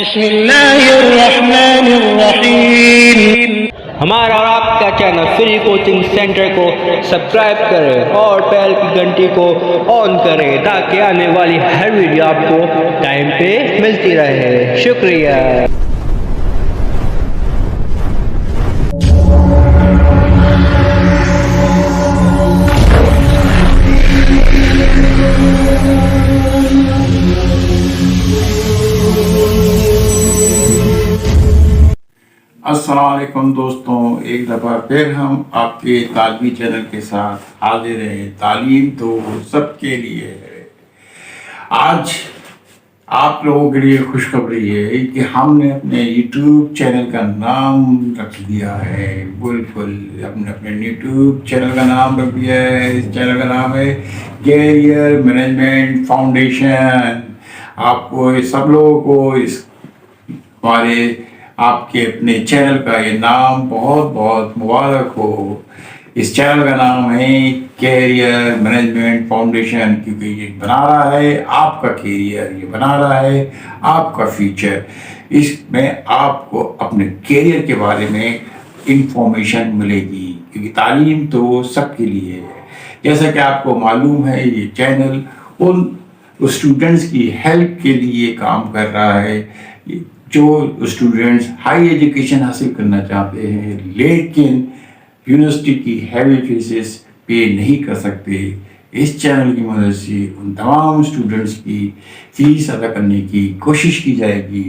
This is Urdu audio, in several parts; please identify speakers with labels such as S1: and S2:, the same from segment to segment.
S1: بسم اللہ الرحمن الرحیم۔
S2: ہمارا اور آپ کا چینل فری کوچنگ سینٹر کو سبسکرائب کریں اور بیل کی گھنٹی کو آن کریں تاکہ آنے والی ہر ویڈیو آپ کو ٹائم پہ ملتی رہے۔ شکریہ۔
S3: السلام علیکم دوستوں، ایک دفعہ پھر ہم آپ کے تعلیمی چینل کے ساتھ حاضر ہیں۔ تعلیم تو سب کے لیے ہے۔ آج آپ لوگوں کے لیے خوشخبری ہے کہ ہم نے اپنے یوٹیوب چینل کا نام رکھ دیا ہے۔ بالکل ہم نے اپنے یوٹیوب چینل کا نام رکھ دیا ہے۔ اس چینل کا نام ہے کیریئر مینجمنٹ فاؤنڈیشن۔ آپ کو سب لوگوں کو اس ہمارے آپ کے اپنے چینل کا یہ نام بہت بہت مبارک ہو۔ اس چینل کا نام ہے کیریئر مینجمنٹ فاؤنڈیشن، کیونکہ یہ بنا رہا ہے آپ کا کیریئر، یہ بنا رہا ہے آپ کا فیوچر۔ اس میں آپ کو اپنے کیریئر کے بارے میں انفارمیشن ملے گی، کیونکہ تعلیم تو سب کے لیے ہے۔ جیسا کہ آپ کو معلوم ہے یہ چینل ان اسٹوڈنٹس کی ہیلپ کے لیے کام کر رہا ہے جو اسٹوڈنٹس ہائی ایجوکیشن حاصل کرنا چاہتے ہیں لیکن یونیورسٹی کی ہیوی فیسز پے نہیں کر سکتے۔ اس چینل کی مدد سے ان تمام اسٹوڈنٹس کی فیس ادا کرنے کی کوشش کی جائے گی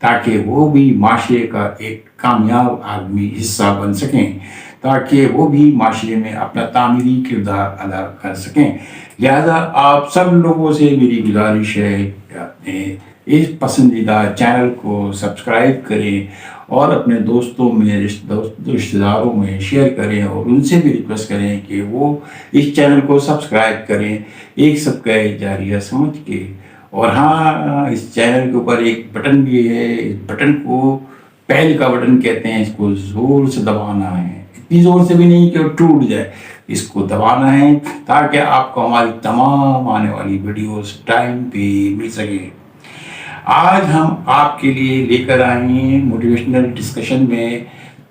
S3: تاکہ وہ بھی معاشرے کا ایک کامیاب آدمی حصہ بن سکیں، تاکہ وہ بھی معاشرے میں اپنا تعمیری کردار ادا کر سکیں۔ لہذا آپ سب لوگوں سے میری گزارش ہے کہ اپنے اس پسندیدہ چینل کو سبسکرائب کریں اور اپنے دوستوں میں رشتہ داروں میں شیئر کریں اور ان سے بھی ریکویسٹ کریں کہ وہ اس چینل کو سبسکرائب کریں، ایک صدقہ جاریہ سمجھ کے۔ اور ہاں، اس چینل کے اوپر ایک بٹن بھی ہے، اس بٹن کو بیل کا بٹن کہتے ہیں، اس کو زور سے دبانا ہے، اتنی زور سے بھی نہیں کہ وہ ٹوٹ جائے، اس کو دبانا ہے تاکہ آپ کو ہماری تمام آنے والی ویڈیوز ٹائم پہ مل سکیں۔ آج ہم آپ کے لیے لے کر آئے ہیں موٹیویشنل ڈسکشن میں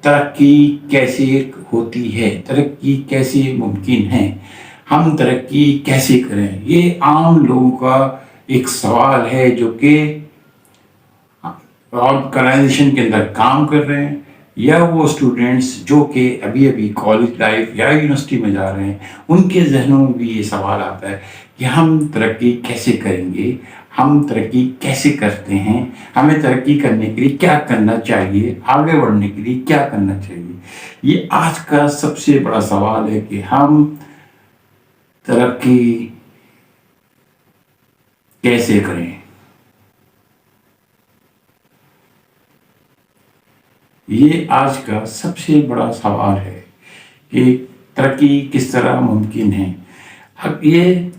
S3: ترقی کیسے ہوتی ہے، ترقی کیسے ممکن ہے، ہم ترقی کیسے کریں۔ یہ عام لوگوں کا ایک سوال ہے جو کہ آرگنائزیشن کے اندر کام کر رہے ہیں یا وہ اسٹوڈنٹس جو کہ ابھی ابھی کالج لائف یا یونیورسٹی میں جا رہے ہیں، ان کے ذہنوں میں بھی یہ سوال آتا ہے کہ ہم ترقی کیسے کریں گے، ہم ترقی کیسے کرتے ہیں، ہمیں ترقی کرنے کے لیے کیا کرنا چاہیے، آگے بڑھنے کے لیے کیا کرنا چاہیے۔ یہ آج کا سب سے بڑا سوال ہے کہ ہم ترقی کیسے کریں۔ یہ آج کا سب سے بڑا سوال ہے کہ ترقی کس طرح ممکن ہے۔ اب یہ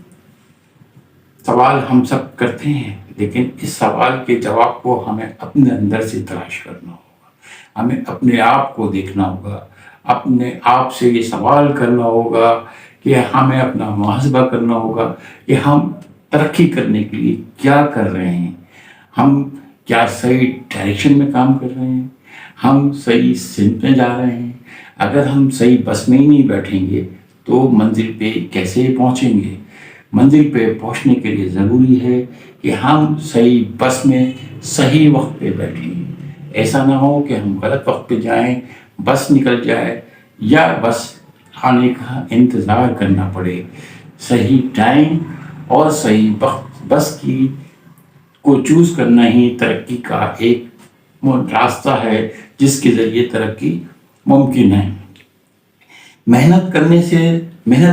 S3: سوال ہم سب کرتے ہیں لیکن اس سوال کے جواب کو ہمیں اپنے اندر سے تلاش کرنا ہوگا، ہمیں اپنے آپ کو دیکھنا ہوگا، اپنے آپ سے یہ سوال کرنا ہوگا کہ ہمیں اپنا محاسبہ کرنا ہوگا کہ ہم ترقی کرنے کے لیے کیا کر رہے ہیں، ہم کیا صحیح ڈائریکشن میں کام کر رہے ہیں، ہم صحیح سمت میں جا رہے ہیں۔ اگر ہم صحیح بس میں ہی نہیں بیٹھیں گے تو منزل پہ کیسے پہنچیں گے۔ منزل پہ پہنچنے کے لیے ضروری ہے کہ ہم صحیح بس میں صحیح وقت پہ بیٹھیں، ایسا نہ ہو کہ ہم غلط وقت پہ جائیں، بس نکل جائے یا بس آنے کا انتظار کرنا پڑے۔ صحیح ٹائم اور صحیح وقت بس کی کو چوز کرنا ہی ترقی کا ایک راستہ ہے جس کے ذریعے ترقی ممکن ہے۔ محنت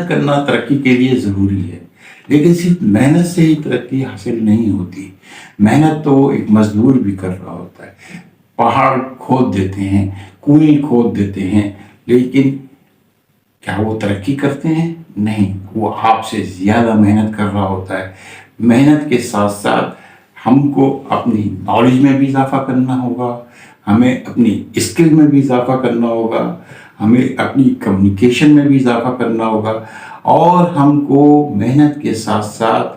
S3: کرنا ترقی کے لیے ضروری ہے، لیکن صرف محنت سے ہی ترقی حاصل نہیں ہوتی۔ محنت تو ایک مزدور بھی کر رہا ہوتا ہے، پہاڑ کھود دیتے ہیں، کنویں کھود دیتے ہیں، لیکن کیا وہ ترقی کرتے ہیں؟ نہیں، وہ آپ سے زیادہ محنت کر رہا ہوتا ہے۔ محنت کے ساتھ ساتھ ہم کو اپنی نالج میں بھی اضافہ کرنا ہوگا، ہمیں اپنی اسکل میں بھی اضافہ کرنا ہوگا، ہمیں اپنی کمیونیکیشن میں بھی اضافہ کرنا ہوگا، اور ہم کو محنت کے ساتھ ساتھ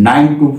S3: 9 to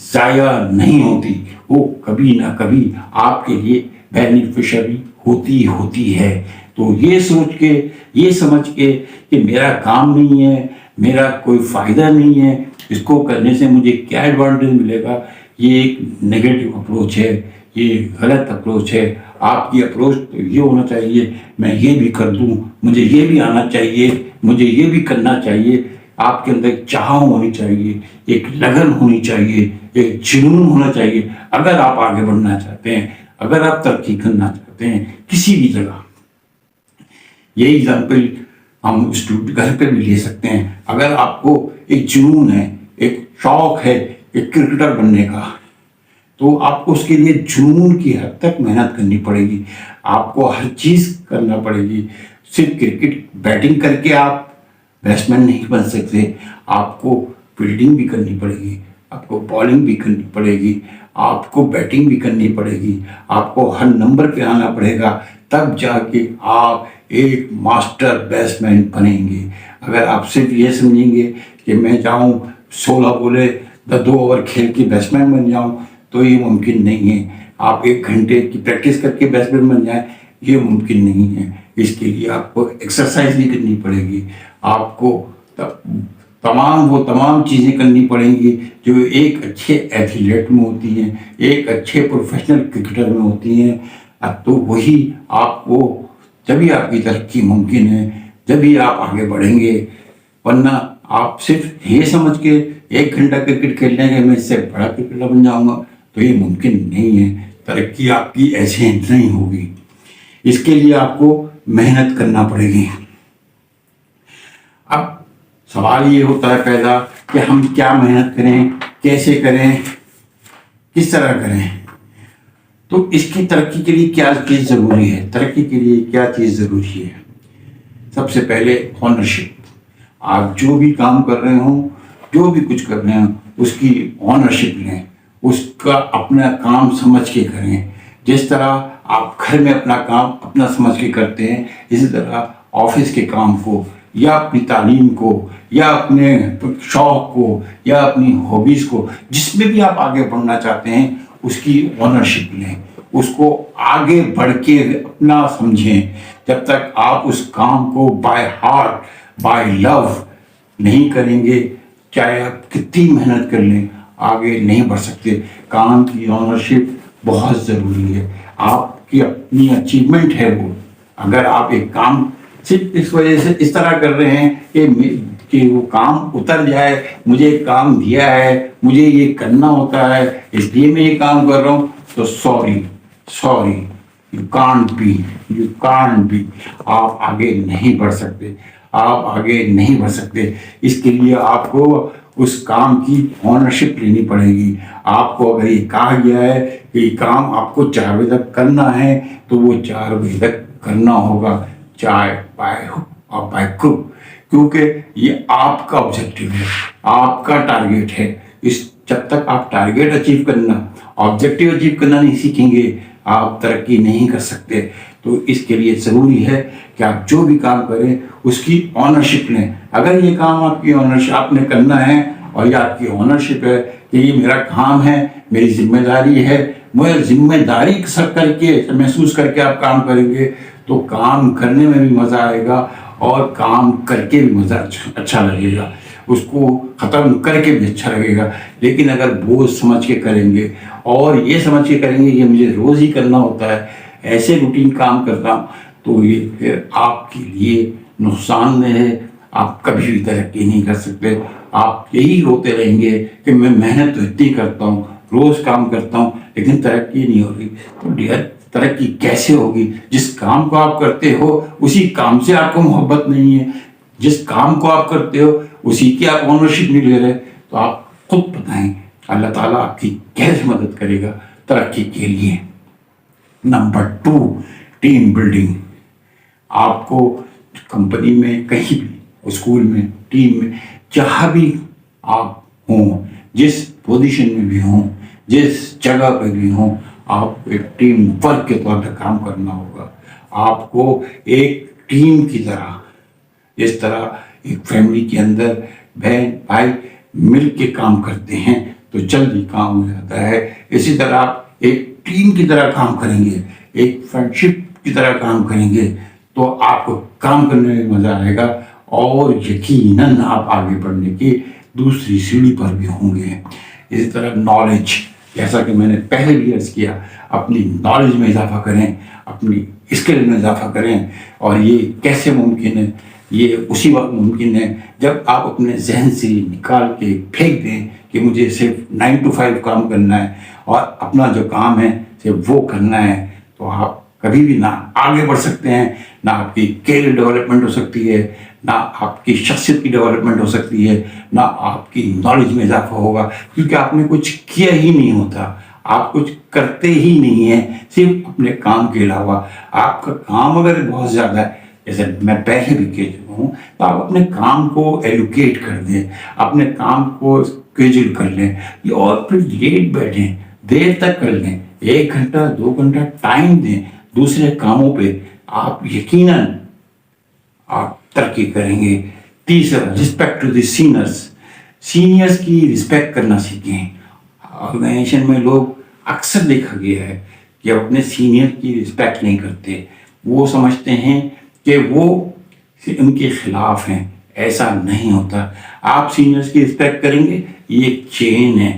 S3: ضائع نہیں ہوتی، وہ کبھی نہ کبھی آپ کے لیے بینیفیشری ہوتی ہے۔ تو یہ سوچ کے، یہ سمجھ کے کہ میرا کام نہیں ہے، میرا کوئی فائدہ نہیں ہے، اس کو کرنے سے مجھے کیا ایڈوانٹیج ملے گا، یہ ایک نیگیٹو اپروچ ہے، یہ غلط اپروچ ہے۔ آپ کی اپروچ تو یہ ہونا چاہیے، میں یہ بھی کر دوں، مجھے یہ بھی آنا چاہیے، مجھے یہ بھی کرنا چاہیے۔ آپ کے اندر ایک چاہ ہونی چاہیے، ایک لگن ہونی چاہیے، ایک جنون ہونا چاہیے، اگر آپ آگے بڑھنا چاہتے ہیں، اگر آپ ترقی کرنا چاہتے ہیں کسی بھی جگہ۔ یہی ایگزامپل ہم اسٹوڈنٹ گھر پہ بھی لے سکتے ہیں۔ اگر آپ کو ایک جنون ہے، ایک شوق ہے ایک کرکٹر بننے کا، تو آپ کو اس کے لیے جنون کی حد تک محنت کرنی پڑے گی، آپ کو ہر چیز کرنا پڑے گی۔ صرف کرکٹ بیٹنگ کر کے آپ بیٹسمین نہیں بن سکتے، آپ کو فیلڈنگ بھی کرنی پڑے گی، آپ کو بالنگ بھی کرنی پڑے گی، آپ کو بیٹنگ بھی کرنی پڑے گی، آپ کو ہر نمبر پہ آنا پڑے گا، تب جا کے آپ ایک ماسٹر بیٹسمین بنیں گے۔ اگر آپ صرف یہ سمجھیں گے کہ میں جاؤں 16 بولے 2 اوور کھیل کے بیٹسمین بن جاؤں، تو یہ ممکن نہیں ہے۔ آپ 1 گھنٹے کی پریکٹس کر کے بیٹسمین بن جائیں، یہ ممکن نہیں ہے۔ اس کے لیے آپ کو ایکسرسائز بھی کرنی پڑے گی، آپ کو تمام چیزیں کرنی پڑیں گی جو ایک اچھے ایتھلیٹ میں ہوتی ہیں، ایک اچھے پروفیشنل کرکٹر میں ہوتی ہیں۔ اب تو وہی آپ کو، جبھی آپ کی ترقی ممکن ہے، جبھی آپ آگے بڑھیں گے۔ ورنہ آپ صرف یہ سمجھ کے 1 گھنٹہ کرکٹ کھیل لیں گے میں اس سے بڑا کرکٹر بن جاؤں گا، تو یہ ممکن نہیں ہے۔ ترقی آپ کی ایسے نہیں ہوگی، اس کے لیے آپ کو محنت کرنا پڑے گی۔ اب سوال یہ ہوتا ہے پیدا کہ ہم کیا محنت کریں، کیسے کریں، کس طرح کریں؟ تو اس کی ترقی کے لیے کیا چیز ضروری ہے؟ ترقی کے لیے کیا چیز ضروری ہے؟ سب سے پہلے آنرشپ۔ آپ جو بھی کام کر رہے ہوں، جو بھی کچھ کر رہے ہیں، اس کی آنرشپ لیں، اس کا اپنا کام سمجھ کے کریں۔ جس طرح آپ گھر میں اپنا کام اپنا سمجھ کے کرتے ہیں، اسی طرح آفس کے کام کو، یا اپنی تعلیم کو، یا اپنے شوق کو، یا اپنی ہابیز کو، جس میں بھی آپ آگے بڑھنا چاہتے ہیں، اس کی آنرشپ لیں، اس کو آگے بڑھ کے اپنا سمجھیں۔ جب تک آپ اس کام کو بائی ہارٹ، بائی لو نہیں کریں گے، چاہے آپ کتنی محنت کر لیں، آگے نہیں بڑھ سکتے۔ کام کی آنرشپ بہت ضروری ہے، آپ کی اپنی اچیومنٹ ہے وہ۔ اگر آپ ایک کام صرف اس وجہ سے اس طرح کر رہے ہیں کہ وہ کام اتر جائے، مجھے ایک کام دیا ہے، مجھے یہ کرنا ہوتا ہے، اس لیے میں یہ کام کر رہا ہوں، تو سوری یو کانٹ بی، آپ آگے نہیں بڑھ سکتے، آپ آگے نہیں بڑھ سکتے۔ اس کے لیے آپ کو اس کام کی آنرشپ لینی پڑے گی۔ آپ کو اگر یہ کہا گیا ہے کہ یہ کام آپ کو 4 بجے تک کرنا ہے، تو وہ 4 بجے تک کرنا ہوگا، چاہے بائی ہک اور بائی کروک، کیونکہ یہ آپ کا آبجیکٹو ہے، آپ کا ٹارگیٹ ہے۔ جب تک آپ ٹارگیٹ اچیو کرنا، آبجیکٹو اچیو کرنا نہیں سیکھیں گے، آپ ترقی نہیں کر سکتے۔ تو اس کے لیے ضروری ہے کہ آپ جو بھی کام کریں اس کی آنرشپ لیں۔ اگر یہ کام آپ کی آنرشپ آپ نے کرنا ہے، اور یہ آپ کی آنرشپ ہے کہ یہ میرا کام ہے، میری ذمہ داری ہے، مجھے ذمہ داری کر کے محسوس کر کے آپ کام کریں گے، تو کام کرنے میں بھی مزہ آئے گا، اور کام کر کے بھی مزہ اچھا لگے گا، اس کو ختم کر کے بھی اچھا لگے گا۔ لیکن اگر بوجھ سمجھ کے کریں گے، اور یہ سمجھ کے کریں گے کہ مجھے روز ہی کرنا ہوتا ہے، ایسے روٹین کام کرتا ہوں، تو یہ پھر آپ کے لیے نقصان دہ ہے، آپ کبھی بھی ترقی نہیں کر سکتے۔ آپ یہی روتے رہیں گے کہ میں محنت تو اتنی کرتا ہوں، روز کام کرتا ہوں، لیکن ترقی نہیں ہو رہی۔ تو ڈیئر، ترقی کیسے ہوگی؟ جس کام کو آپ کرتے ہو اسی کام سے آپ کو محبت نہیں ہے، جس کام کو آپ کرتے ہو اسی کی آپ آنرشپ نہیں لے رہے، تو آپ خود بتائیں اللہ تعالیٰ آپ کی کیسے مدد کرے گا ترقی کے لیے۔ Number 2، team building. آپ کو کمپنی میں، کہیں بھی، اسکول میں، ٹیم میں، جہاں بھی آپ ہوں، جس پوزیشن میں بھی ہوں، جس جگہ پہ بھی ہوں، آپ ایک ٹیم ورک کے طور پہ کام کرنا ہوگا۔ آپ کو ایک ٹیم کی طرح، جس طرح ایک فیملی کے اندر بہن بھائی مل کے کام کرتے ہیں، تو جلدی کام ہو جاتا ہے. اسی طرح آپ ایک ٹیم کی طرح کام کریں گے, ایک فرینڈشپ کی طرح کام کریں گے, تو آپ کو کام کرنے میں مزہ آئے گا اور یقیناً آپ آگے بڑھنے کی دوسری سیڑھی پر بھی ہوں گے. اسی طرح نالج, جیسا کہ میں نے پہلے بھی عرض کیا, اپنی نالج میں اضافہ کریں, اپنی اسکل میں اضافہ کریں. اور یہ کیسے ممکن ہے؟ یہ اسی وقت ممکن ہے جب آپ اپنے ذہن سے نکال کے پھینک دیں کہ مجھے صرف 9 to 5 کام کرنا ہے اور اپنا جو کام ہے صرف وہ کرنا ہے. تو آپ کبھی بھی نہ آگے بڑھ سکتے ہیں, نہ آپ کی کیریئر ڈیولپمنٹ ہو سکتی ہے, نہ آپ کی شخصیت کی ڈیولپمنٹ ہو سکتی ہے, نہ آپ کی نالج میں اضافہ ہوگا, کیونکہ آپ نے کچھ کیا ہی نہیں ہوتا. آپ کچھ کرتے ہی نہیں ہیں صرف اپنے کام کے علاوہ. آپ کا کام اگر بہت زیادہ ہے, جیسے میں پہلے بھی کہہ چکا ہوں, تو آپ اپنے کام کو ایلوکیٹ کر دیں, اپنے کام کو اسکیجول کر لیں, اور پھر لیٹ بیٹھیں, دیر تک کر لیں, 1 گھنٹہ 2 گھنٹہ ٹائم دیں دوسرے کاموں پہ. آپ یقیناً آپ ترقی کریں گے. تیسرا, respect to the seniors. Seniors کی رسپیکٹ کرنا سیکھیں. آرگنائزیشن میں لوگ اکثر دیکھا گیا ہے کہ اپنے سینئر کی رسپیکٹ نہیں کرتے. وہ سمجھتے ہیں کہ وہ ان کے خلاف ہیں. ایسا نہیں ہوتا. آپ سینئرس کی رسپیکٹ کریں گے, یہ ایک چین ہے,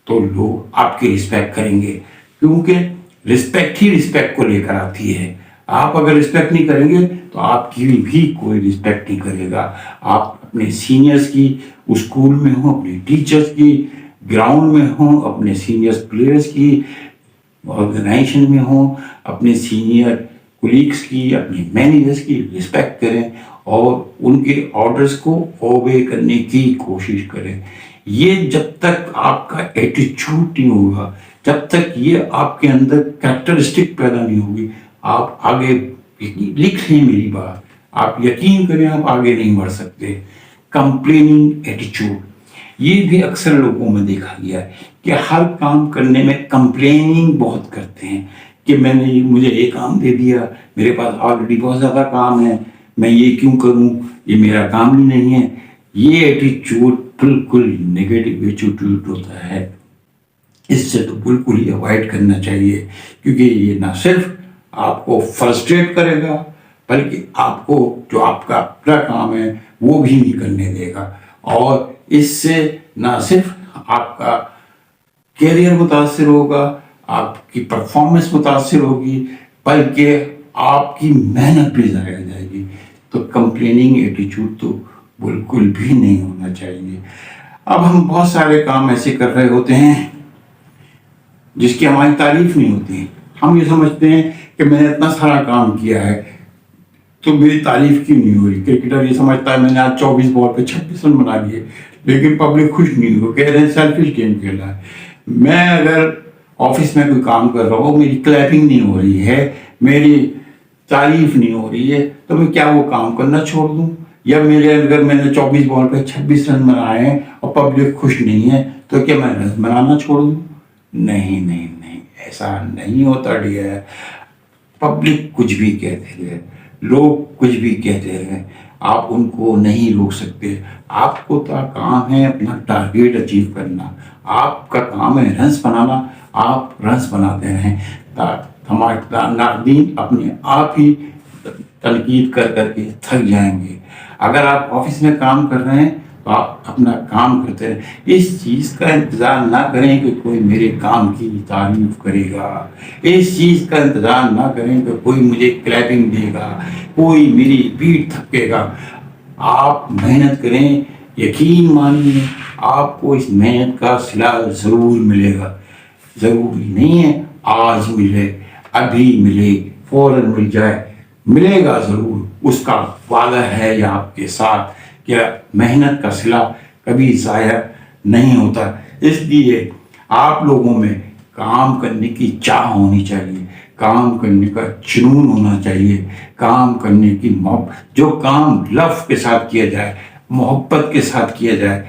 S3: تو لوگ آپ کی رسپیکٹ کریں گے, کیونکہ رسپیکٹ ہی رسپیکٹ کو لے کر آتی ہے. آپ اگر رسپیکٹ نہیں کریں گے تو آپ کی بھی کوئی رسپیکٹ نہیں کرے گا. آپ اپنے سینئرس کی اسکول میں ہوں, اپنے ٹیچرس کی گراؤنڈ میں ہوں, اپنے سینئرس پلیئرس کی آرگنائزیشن میں ہوں, اپنے سینئر کولیگس کی, اپنے مینیجرس کی رسپیکٹ کریں اور ان کے آرڈرس کو اوبے کرنے کی کوشش کریں. یہ جب تک آپ کا ایٹیچیوڈ نہیں ہوگا, جب تک یہ آپ کے اندر کریکٹرسٹک پیدا نہیں ہوگی, آپ آگے لکھ لیں میری بات, آپ یقین کریں آپ آگے نہیں بڑھ سکتے. کمپلیننگ ایٹیچیوڈ, یہ بھی اکثر لوگوں میں دیکھا گیا ہے کہ ہر کام کرنے میں کمپلیننگ بہت کرتے ہیں کہ مجھے یہ کام دے دیا, میرے پاس آلریڈی بہت زیادہ کام ہے, میں یہ کیوں کروں, یہ میرا کام ہی نہیں ہے. یہ ایٹیچیوڈ بالکل نیگیٹو ایٹیچیوڈ ہوتا ہے. اس سے تو بالکل ہی اوائڈ کرنا چاہیے, کیونکہ یہ نہ صرف آپ کو فرسٹریٹ کرے گا بلکہ آپ کو جو آپ کا اپنا کام ہے وہ بھی نہیں کرنے دے گا. اور اس سے نہ صرف آپ کا کیریئر متاثر ہوگا, آپ کی پرفارمنس متاثر ہوگی, بلکہ آپ کی محنت بھی ضائع ہو جائے گی. تو کمپلیننگ ایٹیچیوڈ تو بالکل بھی نہیں ہونا چاہیے. اب ہم بہت سارے کام ایسے کر رہے ہوتے ہیں جس کی ہماری تعریف نہیں ہوتی. ہم یہ سمجھتے ہیں کہ میں نے اتنا سارا کام کیا ہے تو میری تعریف کیوں نہیں ہو رہی. کرکٹر یہ سمجھتا ہے میں نے آج 24 بال پہ 26 رن بنا دیے, لیکن پبلک خوش نہیں ہو, کہہ رہے ہیں سیلفش گیم کھیلا ہے. میں اگر آفس میں کوئی کام کر رہا ہوں, میری کلیپنگ نہیں ہو رہی ہے, میری تعریف نہیں ہو رہی ہے, تو میں کیا وہ کام کرنا چھوڑ دوں؟ یا اگر میں نے 24 بال پہ 26 رن بنائے ہیں اور پبلک خوش نہیں ہے تو کیا میں رن بنانا چھوڑ دوں؟ نہیں نہیں نہیں, ایسا نہیں ہوتا ڈیئر. پبلک کچھ بھی کہتے رہے, لوگ کچھ بھی کہتے رہے, آپ ان کو نہیں روک سکتے. آپ کو تو کام ہے اپنا ٹارگیٹ اچیو کرنا, آپ کا کام ہے رنس بنانا, آپ رنس بناتے رہیں. ہمارے ناقدین اپنے آپ ہی تنقید کر کر کے تھک جائیں گے. اگر آپ آفس میں کام کر رہے ہیں تو آپ اپنا کام کرتے رہیں. اس چیز کا انتظار نہ کریں کہ کوئی میرے کام کی تعریف کرے گا, اس چیز کا انتظار نہ کریں کہ کوئی مجھے کلیپنگ دے گا, کوئی میری بیٹ تھپکے گا. آپ محنت کریں, یقین مانیے آپ کو اس محنت کا صلہ ضرور ملے گا. ضروری نہیں ہے آج ملے, ابھی ملے, فوراً مل جائے, ملے گا ضرور. اس کا وعدہ ہے یا آپ کے ساتھ کہ محنت کا صلہ کبھی ضائع نہیں ہوتا. اس لیے آپ لوگوں میں کام کرنے کی چاہ ہونی چاہیے, کام کرنے کا جنون ہونا چاہیے, کام کرنے کی محبت. جو کام لو کے ساتھ کیا جائے, محبت کے ساتھ کیا جائے,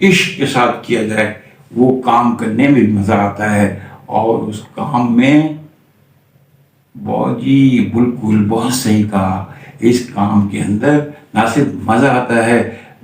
S3: عشق کے ساتھ کیا جائے, وہ کام کرنے میں بھی مزہ آتا ہے. اور اس کام میں بالکل بہت صحیح کہا, اس کام کے اندر نہ صرف مزہ آتا ہے